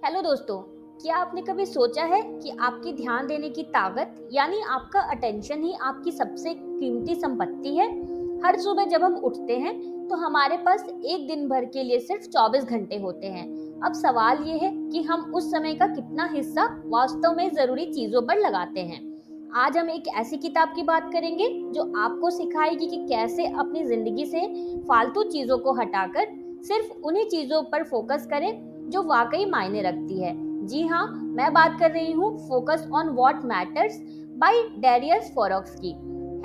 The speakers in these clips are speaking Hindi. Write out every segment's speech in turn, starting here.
हेलो दोस्तों, क्या आपने कभी सोचा है कि आपकी ध्यान देने की ताकत यानी आपका अटेंशन ही आपकी सबसे कीमती संपत्ति है। हर सुबह जब हम उठते हैं तो हमारे पास एक दिन भर के लिए सिर्फ 24 घंटे होते हैं। अब सवाल ये है कि हम उस समय का कितना हिस्सा वास्तव में जरूरी चीजों पर लगाते हैं। आज हम एक ऐसी किताब की बात करेंगे जो आपको सिखाएगी कि कैसे अपनी जिंदगी से फालतू चीजों को हटाकर सिर्फ उन्हीं चीजों पर फोकस करें जो वाकई मायने रखती है। जी हाँ, मैं बात कर रही हूँ focus on what matters by Darius Foroux की।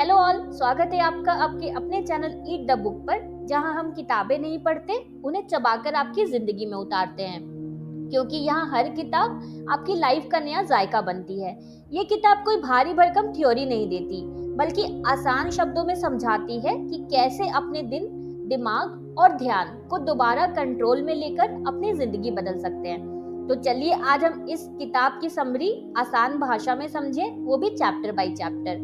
हेलो ऑल, स्वागत है आपका आपके अपने चैनल ईट द बुक पर, जहाँ हम किताबें नहीं पढ़ते, उन्हें चबाकर आपकी जिंदगी में उतारते हैं, क्योंकि यहाँ हर किताब आपकी लाइफ का नया जायका बनती है। ये किताब कोई भारी भरकम थ्योरी नहीं देती, बल्कि आसान शब्दों में समझाती है कि कैसे अपने दिमाग और ध्यान को दोबारा कंट्रोल में लेकर अपनी जिंदगी बदल सकते हैं। तो चलिए आज हम इस किताब की समरी आसान भाषा में समझें, वो भी chapter by chapter.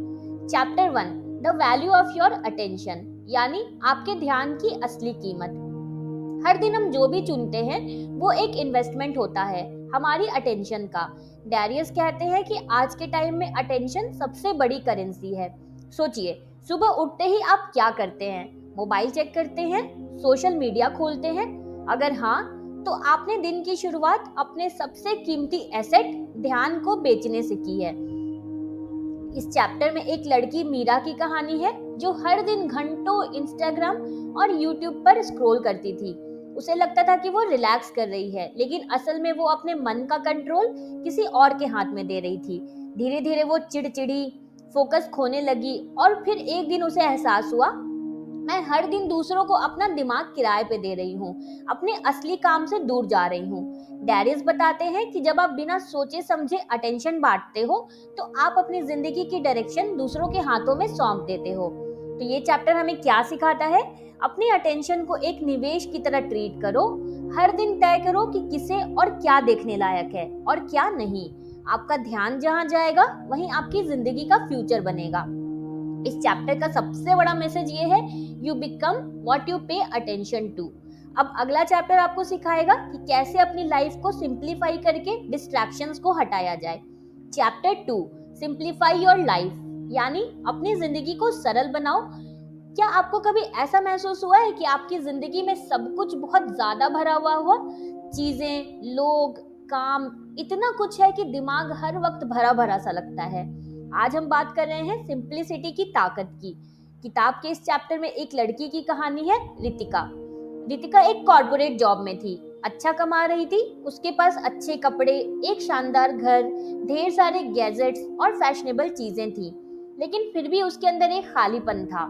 Chapter 1, the value of your attention, यानी आपके ध्यान की असली कीमत। हर दिन हम जो भी चुनते हैं वो एक इन्वेस्टमेंट होता है हमारी अटेंशन का। डैरियस कहते हैं कि आज के टाइम में अटेंशन सबसे बड़ी करेंसी है। सोचिए, सुबह उठते ही आप क्या करते हैं? मोबाइल चेक करते हैं? सोशल मीडिया खोलते हैं? अगर हाँ, तो आपने दिन की शुरुआत अपने सबसे कीमती एसेट ध्यान को बेचने से की है। इस चैप्टर में एक लड़की मीरा की कहानी है जो हर दिन घंटों इंस्टाग्राम और यूट्यूब पर स्क्रॉल करती थी। उसे लगता था कि वो रिलैक्स कर रही है, लेकिन असल में वो अपने मन का कंट्रोल किसी और के हाथ में दे रही थी। धीरे धीरे वो चिड़चिड़ी, फोकस खोने लगी और फिर एक दिन उसे एहसास हुआ, मैं हर दिन दूसरों को अपना दिमाग किराए पे दे रही हूँ, अपने असली काम से दूर जा रही हूँ। डैरियस बताते हैं कि जब आप बिना सोचे समझे अटेंशन बांटते हो तो आप अपनी जिंदगी की डायरेक्शन दूसरों के हाथों में सौंप देते हो। तो ये चैप्टर हमें क्या सिखाता है? अपनी अटेंशन को एक निवेश की तरह ट्रीट करो। हर दिन तय करो कि किसे और क्या देखने लायक है और क्या नहीं। आपका ध्यान जहां जाएगा वहीं आपकी जिंदगी का फ्यूचर बनेगा। इस चैप्टर का सबसे बड़ा मैसेज ये है, you become what you pay attention to. अब अगला चैप्टर आपको सिखाएगा कि कैसे अपनी लाइफ को सिंप्लीफाई करके डिस्ट्रैक्शंस को हटाया जाए। चैप्टर 2, सिंप्लीफाई योर लाइफ, यानी अपनी जिंदगी को सरल बनाओ। क्या आपको कभी ऐसा महसूस हुआ है कि आपकी जिंदगी में सब कुछ बहुत ज्यादा भरा हुआ चीजें, लोग, काम, इतना कुछ है कि दिमाग हर वक्त भरा भरा सा लगता है? आज हम बात कर रहे हैं सिंप्लिसिटी की ताकत की। किताब के इस चैप्टर में एक लड़की की कहानी है, रितिका। रितिका एक कॉर्पोरेट जॉब में थी, अच्छा कमा रही थी, उसके पास अच्छे कपड़े, एक शानदार घर, ढेर सारे गैजेट्स और फैशनेबल चीजें थी। लेकिन फिर भी उसके अंदर एक खालीपन था।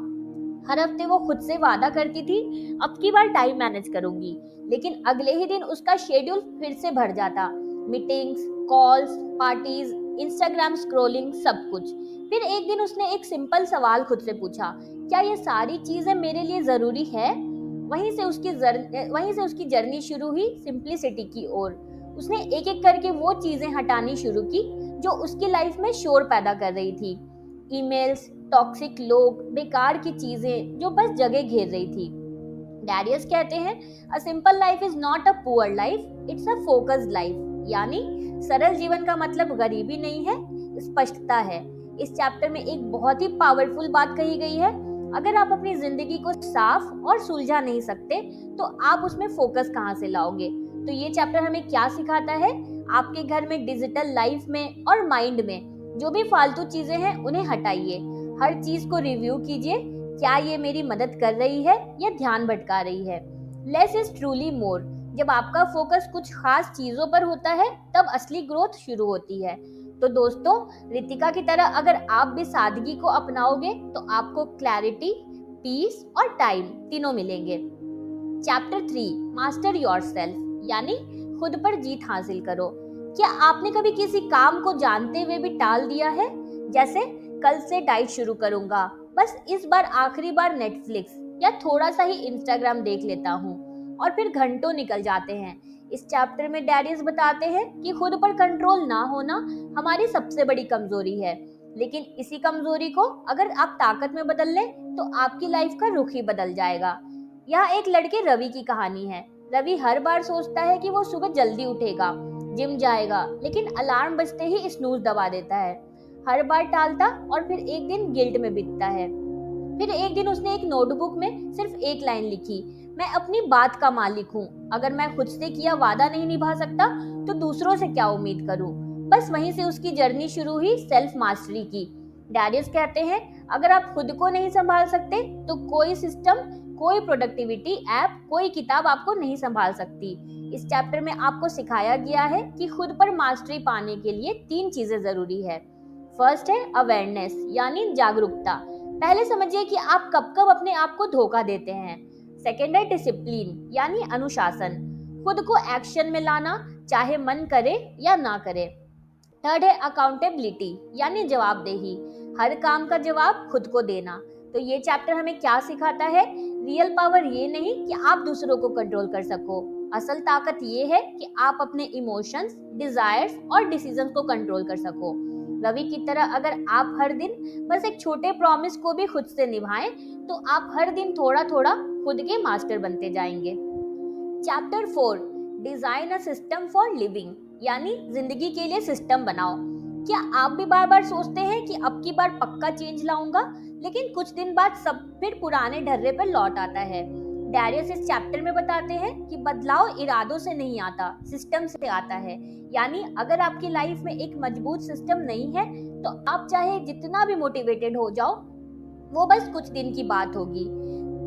हर हफ्ते वो खुद से वादा करती थी, अब की बार टाइम मैनेज करूंगी, लेकिन अगले ही दिन उसका शेड्यूल फिर से भर जाता। Meetings, calls, parties, Instagram scrolling, सब कुछ। फिर एक दिन उसने एक सिंपल सवाल खुद से पूछा, क्या ये सारी चीजें मेरे लिए जरूरी है? वहीं से उसकी जर्नी शुरू हुई सिंप्लिसिटी की ओर। उसने एक एक करके वो चीजें हटानी शुरू की जो उसकी लाइफ में शोर पैदा कर रही थी। ईमेल्स, टॉक्सिक लोग, बेकार की चीजें जो बस जगह घेर रही थी। डैरियस कहते हैं, a simple life is not a poor life, it's a focused life, यानी सरल जीवन का मतलब गरीबी नहीं है, स्पष्टता है। इस चैप्टर में एक बहुत ही पावरफुल बात कही गई है, अगर आप अपनी जिंदगी को साफ और सुलझा नहीं सकते तो आप उसमें फोकस कहाँ से लाओगे? तो ये चैप्टर हमें क्या सिखाता है? आपके घर में, डिजिटल लाइफ में और माइंड में जो भी फालतू चीजें हैं उन्हें हटाइए। हर चीज को रिव्यू कीजिए, क्या ये मेरी मदद कर रही है या ध्यान भटका रही है? लेस इज ट्रूली मोर। जब आपका फोकस कुछ खास चीजों पर होता है तब असली ग्रोथ शुरू होती है। तो दोस्तों, रितिका की तरह अगर आप भी सादगी को अपनाओगे तो आपको क्लैरिटी, पीस और टाइम तीनों मिलेंगे। चैप्टर 3, मास्टर योरसेल्फ, यानी खुद पर जीत हासिल करो। क्या आपने कभी किसी काम को जानते हुए भी टाल दिया है? जैसे, कल से डाइट शुरू करूंगा, बस इस बार आखिरी बार नेटफ्लिक्स या थोड़ा सा ही इंस्टाग्राम देख लेता हूँ, और फिर घंटों निकल जाते हैं। इस चैप्टर में डैडीज बताते हैं कि खुद पर कंट्रोल ना होना हमारी सबसे बड़ी कमजोरी है, लेकिन इसी कमजोरी को अगर आप ताकत में बदल लें तो आपकी लाइफ का रुख ही बदल जाएगा। यह एक लड़के रवि की कहानी है। रवि हर बार सोचता है कि वो सुबह जल्दी उठेगा, जिम जाएगा, लेकिन अलार्म बजते ही स्नूज दबा देता है। हर बार टालता और फिर एक दिन गिल्ट में बीतता है। फिर एक दिन उसने एक नोटबुक में सिर्फ एक लाइन लिखी, मैं अपनी बात का मालिक हूँ। अगर मैं खुद से किया वादा नहीं निभा सकता तो दूसरों से क्या उम्मीद करूँ। बस वहीं से उसकी जर्नी शुरू हुई सेल्फ मास्टरी की। डैरियस कहते हैं, अगर आप खुद को नहीं संभाल सकते तो कोई सिस्टम, कोई प्रोडक्टिविटी ऐप, कोई किताब आपको नहीं संभाल सकती। इस चैप्टर में आपको सिखाया गया है कि खुद पर मास्टरी पाने के लिए 3 चीजें जरूरी है। फर्स्ट है अवेयरनेस, यानी जागरूकता। पहले समझिए कि आप कब कब अपने आप को धोखा देते हैं। सेकेंड है डिसिप्लिन, यानी अनुशासन, खुद को एक्शन में लाना, चाहे मन करे या ना करे। थर्ड है अकाउंटेबिलिटी, यानी जवाबदेही, हर काम का जवाब खुद को देना। तो ये चैप्टर हमें क्या सिखाता है? रियल पावर ये नहीं कि आप दूसरों को कंट्रोल कर सको, असल ताकत ये है कि आप अपने इमोशंस, डिजायर्स और डिसीजंस को कंट्रोल कर सको। रवि की तरह अगर आप हर दिन बस एक छोटे प्रॉमिस को भी खुद से निभाएं तो आप हर दिन थोड़ा थोड़ा खुद के मास्टर बनते जाएंगे। Chapter 4, design a system for living, यानी जिंदगी के लिए सिस्टम बनाओ। क्या आप भी बार बार सोचते हैं कि अब की बार पक्का चेंज लाऊंगा, लेकिन कुछ दिन बाद सब फिर पुराने ढर्रे पर लौट आता है? डैरियस इस चैप्टर में बताते हैं कि बदलाव इरादों से नहीं आता, सिस्टम से आता है। यानी अगर आपकी लाइफ में एक मजबूत सिस्टम नहीं है तो आप चाहे जितना भी मोटिवेटेड हो जाओ, वो बस कुछ दिन की बात होगी।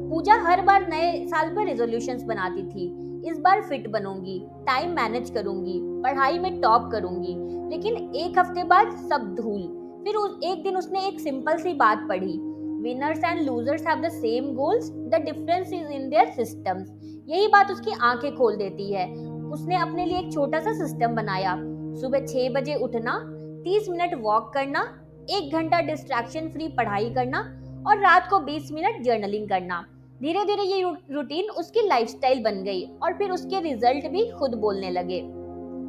पूजा हर बार नए साल पर रेजोल्यूशंस बनाती थी, इस बार फिट बनूंगी, टाइम मैनेज करूंगी, पढ़ाई में टॉप करूंगी, लेकिन एक हफ्ते बाद सब धूल। फिर एक दिन उसने एक सिंपल सी बात पढ़ी, winners and losers have the same goals, the difference is in their systems. यही बात उसकी आंखें खोल देती है। उसने अपने लिए एक छोटा सा सिस्टम बनाया, सुबह 6 बजे उठना, 30 मिनट वॉक करना, 1 घंटा डिस्ट्रैक्शन फ्री पढ़ाई करना और रात को 20 मिनट जर्नलिंग करना। धीरे धीरे ये रूटीन उसकी लाइफस्टाइल बन गई और फिर उसके रिजल्ट भी खुद बोलने लगे।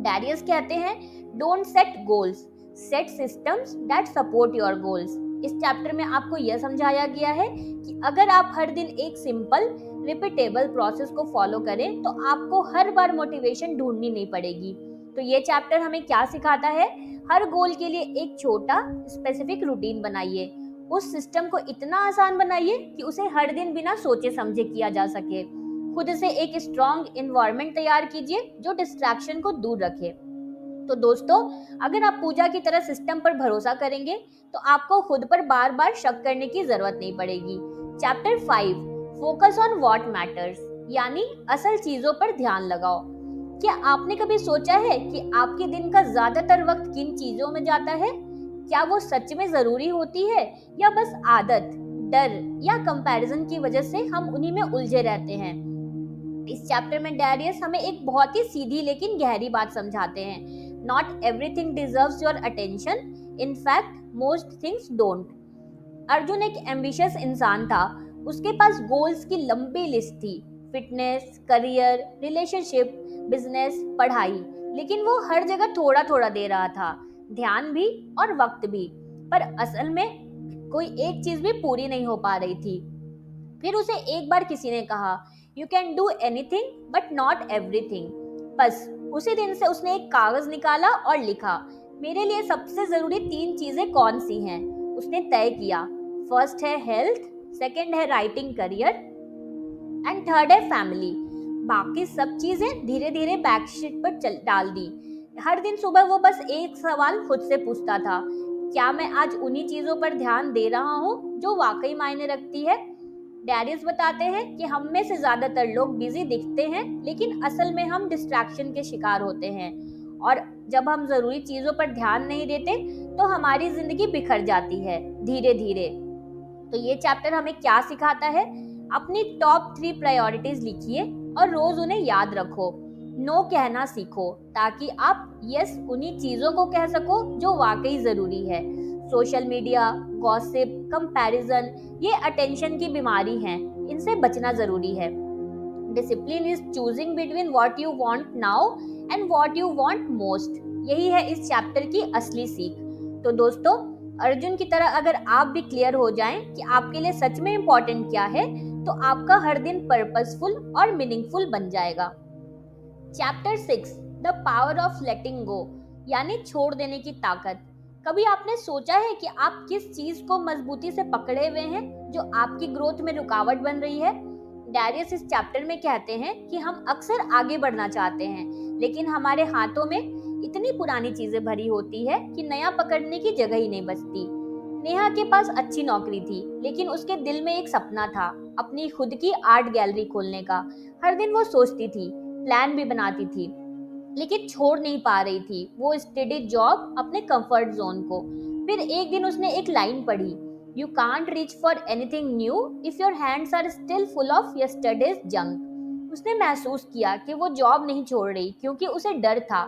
डैरियस कहते हैं, don't set goals, set systems that support your goals. इस चैप्टर में आपको यह समझाया गया है कि अगर आप हर दिन एक सिंपल रिपीटेबल प्रोसेस को फॉलो करें तो आपको हर बार मोटिवेशन ढूंढनी नहीं पड़ेगी। तो ये चैप्टर हमें क्या सिखाता है? हर गोल के लिए एक छोटा स्पेसिफिक रूटीन बनाइए, उस सिस्टम को इतना आसान बनाइए कि उसे हर दिन बिना सोचे समझे किया जा सके। खुद से एक स्ट्रॉन्ग एनवायरनमेंट तैयार कीजिए जो डिस्ट्रैक्शन को दूर रखे। तो दोस्तों, अगर आप पूजा की तरह सिस्टम पर भरोसा करेंगे तो आपको खुद पर बार बार शक करने की जरूरत नहीं पड़ेगी। Chapter 5, focus on what matters, यानी असल चीजों पर ध्यान लगाओ। क्या आपने कभी सोचा है कि आपके दिन का ज्यादातर वक्त किन चीजों में जाता है? क्या वो सच में जरूरी होती है या बस आदत, डर या कंपैरिजन की वजह से हम उन्हीं में उलझे रहते हैं? इस चैप्टर में डैरियस हमें एक बहुत ही सीधी लेकिन गहरी बात समझाते हैं, not everything deserves your attention, in fact most things don't. Arjun एक एम्बिशियस इंसान था, उसके पास गोल्स की लंबी लिस्ट थी, फिटनेस, करियर, रिलेशनशिप, बिजनेस, पढ़ाई, लेकिन वो हर जगह थोड़ा थोड़ा दे रहा था, ध्यान भी और वक्त भी, पर असल में कोई एक चीज भी पूरी नहीं हो पा रही थी। फिर उसे एक बार किसी ने कहा, you can do anything but not everything. बस उसी दिन से उसने एक कागज निकाला और लिखा, मेरे लिए सबसे जरूरी 3 चीजें कौन सी हैं? उसने तय किया, फर्स्ट है हेल्थ, सेकंड है राइटिंग करियर एंड थर्ड है फैमिली। बाकी सब चीजें धीरे धीरे बैकशीट पर डाल दी। हर दिन सुबह वो बस एक सवाल खुद से पूछता था, क्या मैं आज उन्हीं चीजों पर ध्यान दे रहा हूँ जो वाकई मायने रखती है? डैरियस बताते हैं कि हम में से ज्यादातर लोग बिजी दिखते हैं, लेकिन असल में हम डिस्ट्रैक्शन के शिकार होते हैं, और जब हम जरूरी चीजों पर ध्यान नहीं देते तो हमारी जिंदगी बिखर जाती है धीरे धीरे। तो ये चैप्टर हमें क्या सिखाता है? अपनी टॉप 3 प्रायोरिटीज लिखिए और रोज उन्हें याद रखो। नो कहना सीखो ताकि आप यस उन्हीं चीजों को कह सको जो वाकई जरूरी है। सोशल मीडिया, गॉसिप, कंपैरिजन, ये अटेंशन की बीमारी है, इनसे बचना जरूरी है। Discipline is choosing between what you want now and what you want most. यही है इस चैप्टर की असली सीख। तो दोस्तों, अर्जुन की तरह अगर आप भी क्लियर हो जाएं कि आपके लिए सच में इम्पोर्टेंट क्या है, तो आपका हर दिन पर्पसफुल और मीनिंगफुल बन जाएगा। Chapter 6, the power of letting go, यानी छोड़ देने की ताकत। कभी आपने सोचा है कि आप किस चीज को मजबूती से पकड़े हुए हैं जो आपकी ग्रोथ में रुकावट बन रही है? डैरियस इस चैप्टर में कहते हैं कि हम अक्सर आगे बढ़ना चाहते हैं, लेकिन हमारे हाथों में इतनी पुरानी चीजें भरी होती है कि नया पकड़ने की जगह ही नहीं बचती। नेहा के पास अच्छी नौकरी थी, लेकिन उसके दिल में एक सपना था, अपनी खुद की आर्ट गैलरी खोलने का। हर दिन वो सोचती थी, प्लान भी बनाती थी, लेकिन छोड़ नहीं पा रही थी वो स्टेडी जॉब, अपने कंफर्ट जोन को। फिर एक दिन उसने एक लाइन पढ़ी, you can't reach for anything new if your hands are still full of yesterday's junk. उसने महसूस किया कि वो जॉब नहीं छोड़ रही क्योंकि उसे डर था,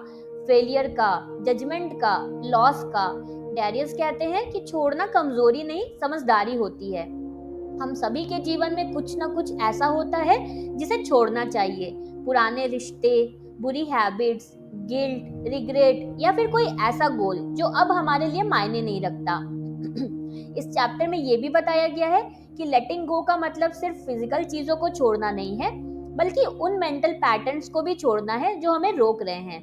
फेलियर का, जजमेंट का, लॉस का। डैरियस कहते हैं कि छोड़ना कमजोरी नहीं, समझदारी होती है। हम सभी के जीवन में कुछ ना कुछ ऐसा होता है जिसे छोड़ना चाहिए। पुराने रिश्ते, बुरी हैबिट्स, गिल्ट, रिग्रेट या फिर कोई ऐसा गोल जो अब हमारे लिए मायने नहीं रखता। इस चैप्टर में ये भी बताया गया है कि लेटिंग गो का मतलब सिर्फ फिजिकल चीजों को छोड़ना नहीं है, बल्कि उन मेंटल पैटर्न्स को भी छोड़ना है जो हमें रोक रहे हैं।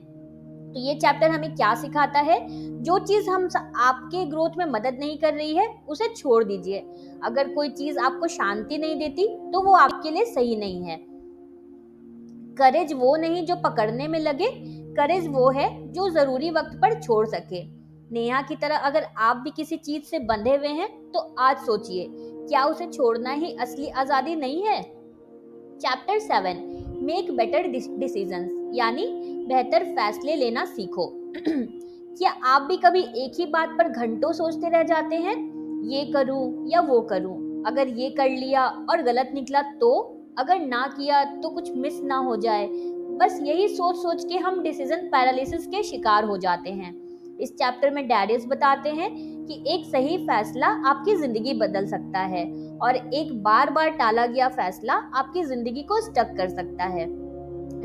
तो ये चैप्टर हमें क्या सिखाता है? जो चीज आपके ग्रोथ में मदद नहीं कर रही है उसे छोड़ दीजिए। अगर कोई चीज आपको शांति नहीं देती तो वो आपके लिए सही नहीं है। करेज वो नहीं जो पकड़ने में लगे, करेज वो है जो जरूरी वक्त पर छोड़ सके। नेहा की तरह अगर आप भी किसी चीज से बंधे हुए हैं तो आज सोचिए, क्या उसे छोड़ना ही असली आजादी नहीं है? चैप्टर 7, मेक बेटर डिसीजंस, यानी बेहतर फैसले लेना सीखो। क्या आप भी कभी एक ही बात पर घंटों सोचते रह जाते हैं, ये करूं या वो करूं, अगर ये कर लिया और गलत निकला तो, अगर ना किया तो कुछ मिस ना हो जाए। बस यही सोच सोच के हम डिसीजन पैरालिसिस के शिकार हो जाते हैं। इस चैप्टर में डैरियस बताते हैं कि एक सही फैसला आपकी जिंदगी बदल सकता है और एक बार बार टाला गया फैसला आपकी जिंदगी को स्टक कर सकता है।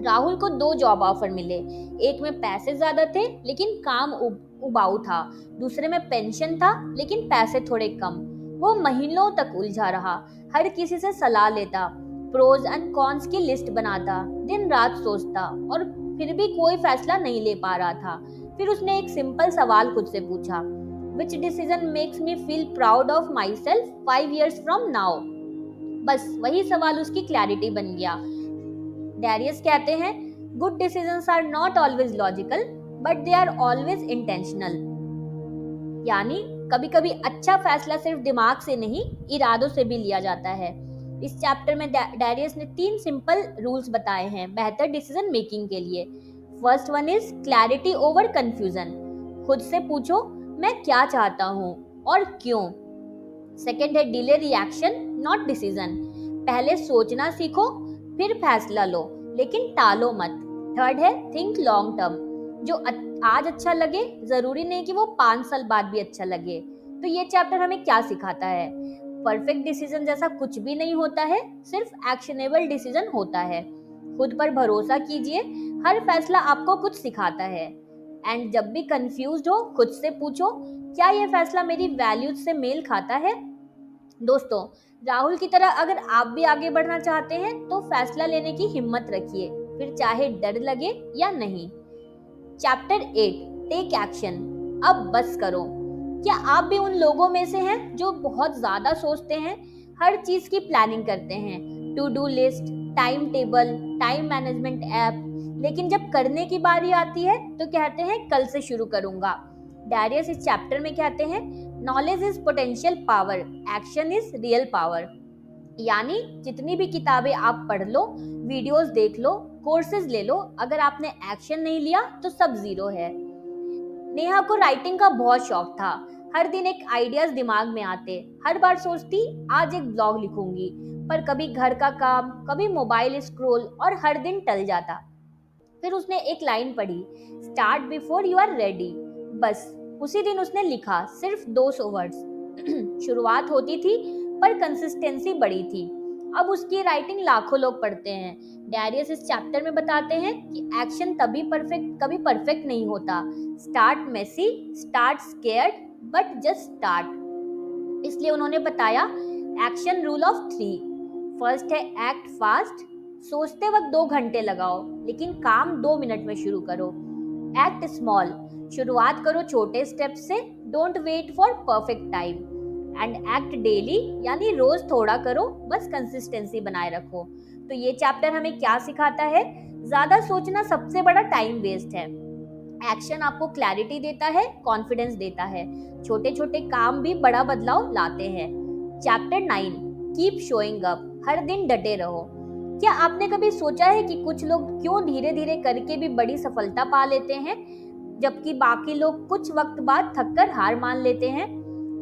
राहुल को 2 जॉब ऑफर मिले, एक में पैसे ज्यादा थे लेकिन काम उबाऊ था, दूसरे में पेंशन था लेकिन पैसे थोड़े कम। वो महीनों तक उलझा रहा, हर किसी से सलाह लेता, प्रोज एंड कॉन्स की लिस्ट बनाता, दिन रात सोचता और फिर भी कोई फैसला नहीं ले पा रहा था। फिर उसने एक सिंपल सवाल खुद से पूछा, which decision makes me feel proud of my 5 years from now. बस वही सवाल उसकी क्लैरिटी बन गया। डैरियस कहते हैं, good decisions are not always logical but they are always intentional, यानी कभी कभी अच्छा फैसला सिर्फ दिमाग से नहीं, इरादों से भी लिया जाता है। इस चैप्टर में डैरियस ने 3 सिंपल रूल्स बताए हैं बेहतर डिसीजन मेकिंग के लिए। First one is clarity over confusion, खुद से पूछो मैं क्या चाहता हूँ और क्यों। सेकेंड है डिले रिएक्शन नॉट डिसीजन, पहले सोचना सीखो फिर फैसला लो, लेकिन टालो मत। थर्ड है थिंक लॉन्ग टर्म, जो आज अच्छा लगे जरूरी नहीं कि वो 5 साल बाद भी अच्छा लगे। तो ये चैप्टर हमें क्या सिखाता है? परफेक्ट डिसीजन जैसा कुछ भी नहीं होता है, सिर्फ एक्शनेबल डिसीजन होता है। खुद पर भरोसा कीजिए, हर फैसला आपको कुछ सिखाता है। एंड जब भी कंफ्यूज्ड हो खुद से पूछो, क्या ये फैसला मेरी वैल्यूज से मेल खाता है? दोस्तों, राहुल की तरह अगर आप भी आगे बढ़ना चाहते हैं तो फैसला लेने की हिम्मत रखिए, फिर चाहे डर लगे या नहीं। चैप्टर 8, टेक एक्शन, अब बस करो। क्या आप भी उन लोगों में से हैं जो बहुत ज्यादा सोचते हैं, हर चीज की प्लानिंग करते हैं, to do list, time table, time management app, लेकिन जब करने की बारी आती है तो कहते हैं कल से शुरू करूंगा? डैरियस इस चैप्टर में कहते हैं, knowledge is potential power, action is real power, यानी जितनी भी किताबें आप पढ़ लो, वीडियोस देख लो, कोर्सेज ले लो, अगर आपने एक्शन नहीं लिया तो सब जीरो है। नेहा को राइटिंग का बहुत शौक था, हर दिन एक आइडियाज दिमाग में आते, हर बार सोचती आज एक ब्लॉग लिखूंगी, पर कभी घर का काम, कभी मोबाइल स्क्रॉल और हर दिन टल जाता। फिर उसने एक लाइन पढ़ी, start before you are ready. बस उसी दिन उसने लिखा, सिर्फ 200 वर्ड्स। शुरुआत होती थी पर कंसिस्टेंसी बड़ी थी। अब उसकी राइटिंग लाखों लोग पढ़ते हैं। डैरियस इस चैप्टर में बताते हैं कि एक्शन कभी परफेक्ट नहीं होता। Start messy, start scared, but just start. इसलिए उन्होंने बताया एक्शन रूल ऑफ 3। फर्स्ट है एक्ट फास्ट, सोचते वक्त 2 घंटे लगाओ, लेकिन काम 2 मिनट में शुरू करो। एक्ट स्मॉल, शुरुआत करो छोटे स्टेप से, don't wait for perfect time. And act daily, यानी रोज थोड़ा करो, बस कंसिस्टेंसी बनाए रखो। तो ये चैप्टर हमें क्या सिखाता है? ज्यादा सोचना सबसे बड़ा टाइम वेस्ट है। एक्शन आपको क्लैरिटी देता है, कॉन्फिडेंस देता है। छोटे छोटे काम भी बड़ा बदलाव लाते हैं। चैप्टर 9, कीप शोइंग अप, हर दिन डटे रहो। क्या आपने कभी सोचा है कि कुछ लोग क्यों धीरे धीरे करके भी बड़ी सफलता पा लेते हैं, जबकि बाकी लोग कुछ वक्त बाद थककर हार मान लेते हैं?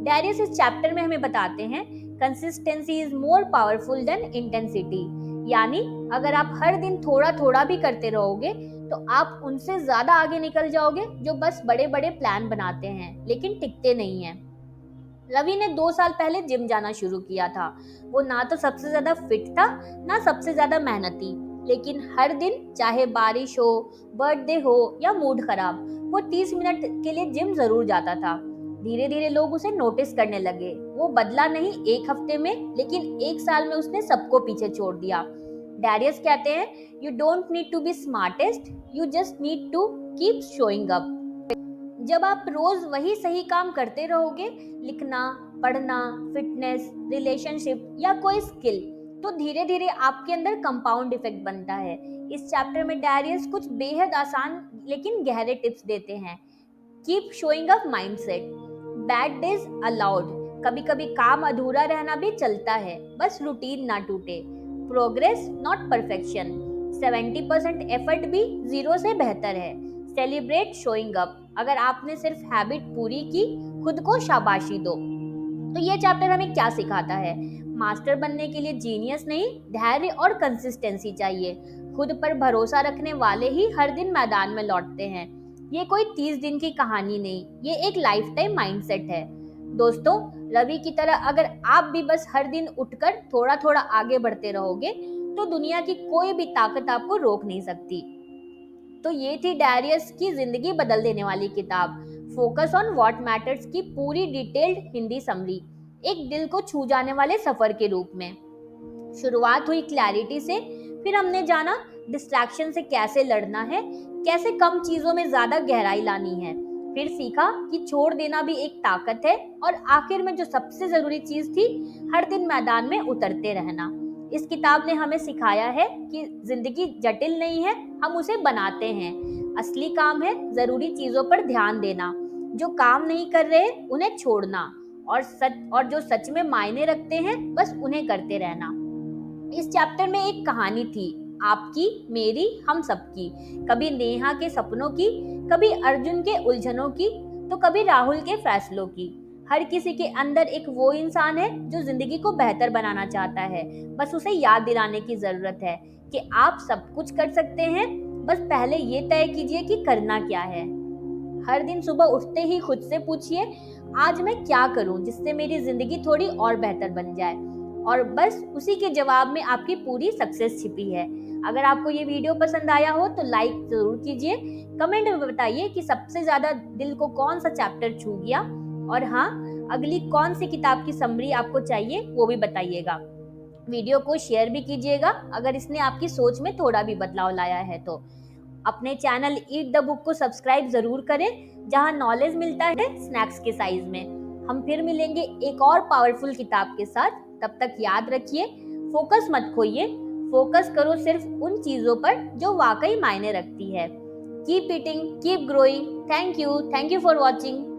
डैरियस इस चैप्टर में हमें बताते हैं consistency is more powerful than intensity, यानी अगर आप हर दिन थोड़ा थोड़ा भी करते रहोगे तो आप उनसे ज्यादा आगे निकल जाओगे जो बस बड़े बड़े प्लान बनाते हैं लेकिन टिकते नहीं हैं। रवि ने 2 साल पहले जिम जाना शुरू किया था। वो ना तो सबसे ज्यादा फिट था, ना सबसे ज्यादा मेहनती, लेकिन हर दिन, चाहे बारिश हो, बर्थडे हो या मूड खराब, वो 30 मिनट के लिए जिम जरूर जाता था। धीरे धीरे लोग उसे नोटिस करने लगे। वो बदला नहीं एक हफ्ते में, लेकिन 1 साल में उसने सबको पीछे छोड़ दिया। डैरियस कहते हैं, you don't need to be smartest, you just need to keep showing up. जब आप रोज वही सही काम करते रहोगे, लिखना, पढ़ना, फिटनेस, रिलेशनशिप या कोई स्किल, तो धीरे धीरे आपके अंदर कंपाउंड इफेक्ट बनता है। इस चैप्टर में डैरियस कुछ बेहद आसान लेकिन गहरे टिप्स देते हैं। Keep showing up mindset, bad days allowed, कभी कभी काम अधूरा रहना भी चलता है, बस रूटीन ना टूटे। प्रोग्रेस नॉट परफेक्शन, 70% एफर्ट भी 0 से बेहतर है। सेलिब्रेट शोइंग अप, अगर आपने सिर्फ हैबिट पूरी की, खुद को शाबाशी दो। तो ये चैप्टर हमें क्या सिखाता है? मास्टर बनने के लिए जीनियस नहीं, धैर्य और कंसिस्टेंसी चाहिए। खुद पर भरोसा रखने वाले ही हर दिन मैदान में लौटते हैं। ये कोई 30 दिन की कहानी नहीं, ये एक लाइफ टाइम माइंडसेट है। दोस्तों, रवि की तरह अगर आप भी बस हर दिन उठकर थोड़ा थोड़ा आगे बढ़ते रहोगे, तो दुनिया की कोई भी ताकत आपको रोक नहीं सकती। तो ये थी डैरियस की जिंदगी बदल देने वाली किताब, फोकस ऑन व्हाट मैटर्स की पूरी डिटेल्ड हिंदी समरी, एक दिल को छू जाने वाले सफर के रूप में। शुरुआत हुई क्लैरिटी से, फिर हमने जाना डिस्ट्रैक्शन से कैसे लड़ना है, कैसे कम चीजों में ज्यादा गहराई लानी है, फिर सीखा कि छोड़ देना भी एक ताकत है, और आखिर में जो सबसे जरूरी चीज थी, हर दिन मैदान में उतरते रहना। इस किताब ने हमें सिखाया है कि जिंदगी जटिल नहीं है, हम उसे बनाते हैं। असली काम है जरूरी चीजों पर ध्यान देना, जो काम नहीं कर रहे उन्हें छोड़ना, और जो सच में मायने रखते हैं बस उन्हें करते रहना। इस चैप्टर में एक कहानी थी, आपकी, मेरी, हम सबकी। कभी नेहा के सपनों की, कभी अर्जुन के उलझनों की, तो कभी राहुल के फैसलों की। हर किसी के अंदर एक वो इंसान है जो जिंदगी को बेहतर बनाना चाहता है, बस उसे याद दिलाने की जरूरत है कि आप सब कुछ कर सकते हैं, बस पहले ये तय कीजिए कि करना क्या है। हर दिन सुबह उठते ही खुद से पूछिए, आज मैं क्या करूं जिससे मेरी जिंदगी थोड़ी और बेहतर बन जाए, और बस उसी के जवाब में आपकी पूरी सक्सेस छिपी है। अगर आपको ये वीडियो पसंद आया हो तो लाइक जरूर कीजिए, कमेंट में बताइए कि सबसे ज्यादा दिल को कौन सा चैप्टर छू गया, और हाँ, अगली कौन सी किताब की समरी आपको चाहिए वो भी बताइएगा। वीडियो को शेयर भी कीजिएगा अगर इसने आपकी सोच में थोड़ा भी बदलाव लाया है तो। अपने चैनल ईट द बुक को सब्सक्राइब जरूर करें, जहां नॉलेज मिलता है स्नैक्स के साइज में। हम फिर मिलेंगे एक और पावरफुल किताब के साथ। तब तक याद रखिए, फोकस मत खोइए, फोकस करो सिर्फ उन चीजों पर जो वाकई मायने रखती है। Keep eating, keep growing. Thank you for watching.